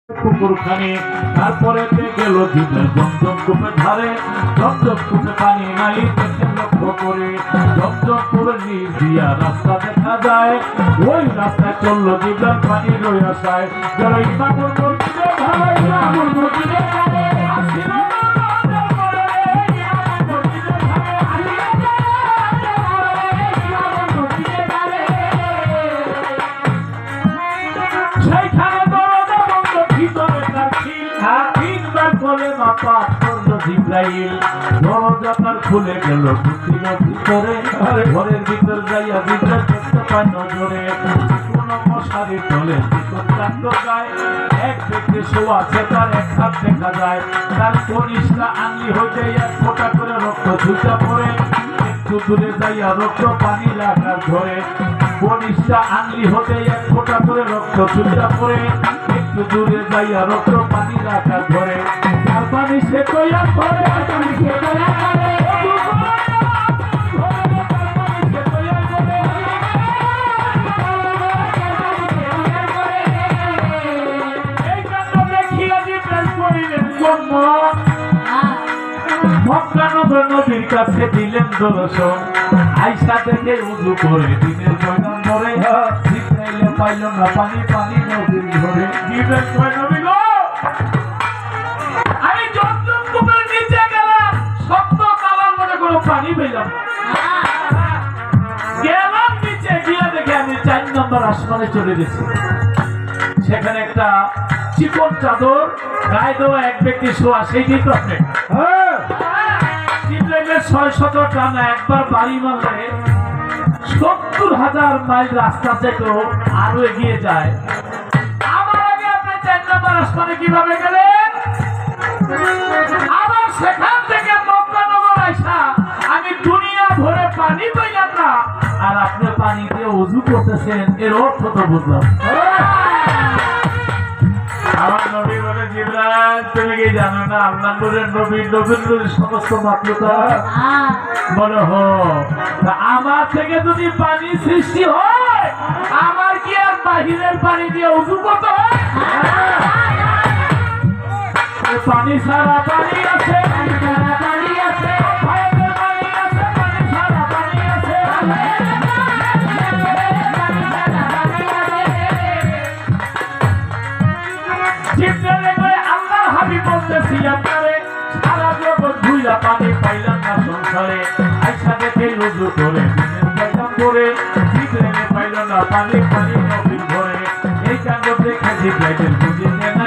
পুকুরখানে তারপরে গেল জিবরাইল জমজম কূপের ধারে জমজম কূপে পানি নাই দেখে লক্ষ্য করে জমজম কূপের নিচ দিয়া রাস্তা দেখা যায় ওই রাস্তায় চললো জিবরাইল পানি রয়ে আসায় যারা ইমামুল মসজিদে ভাই ইমামুল মসজিদে জিবরাইল দরজা খুলে গেল ভিতরে ঘরের ভিতর যাইয়া জিবরাইল দেখতে পায় নজরে কোন মশারি তলে কান্দ গায় এক ব্যক্তি শোয়া আছে তার এক হাত দেখা যায় তার কনিষ্ঠা আঙুলি হইতে এক ফোঁটা করে রক্ত ঝুঁকা পড়ে একটু দূরে যাইয়া রক্ত পানি লাগার ধরে কনিষ্ঠা আঙুলি হতে এক ফোঁটা করে রক্ত ঝুঁকা পড়ে একটু দূরে যাইয়া রক্ত পানি লাগার ধরে তার পানি সে তৈয়া করে পানি সে তৈয়া করে নবীর কাছে দিলেন দর্শন আইসা দেখে উজু করে দিনের ময়দান ধরে জিবরাইল পাইল না পানি পানি নদীর ধরে নবী গো আমি জমজম কূপের নিচে গেলাম শব্দ কালার মধ্যে কোনো পানি পেলাম গেলাম নিচে গিয়ে দেখে আমি 4 নম্বর আসমানে চলে গেছি সেখানে একটা চিকন চাদর গায়ে দেওয়া এক ব্যক্তি শোয়া সেই দিন আপনি জিবরাইলের 600 টানা একবার বাড়ি মারলে 70,000 মাইল রাস্তা থেকে আরো এগিয়ে যায় আমার আগে আপনি 4 নম্বর আসমানে কিভাবে গেলেন আবার সেখান থেকে মক্কা নগর আইসা আমি দুনিয়া ভরে পানি পাইলাম না আর আপনি পানি দিয়ে ওযু করতেছেন এর অর্থ তো বুঝলাম আমার নবী বলে জিবরাইল তুমি কি জানো না আল্লাহ নবীর সমস্ত মাত্রতা বলো হো আমার থেকে যদি পানি সৃষ্টি হয় আমার কি আর বাহিরের পানি দিয়ে ওযু করতে হয় পানি ছাড়া পানি আছে পানি আছে পানি পাইলাম না সংসারে আইসা দেখে রুজু করে পাইল না পানি পানি নদীর ঘরে এই কাণ্ড দেখে জিবরাইল বুঝে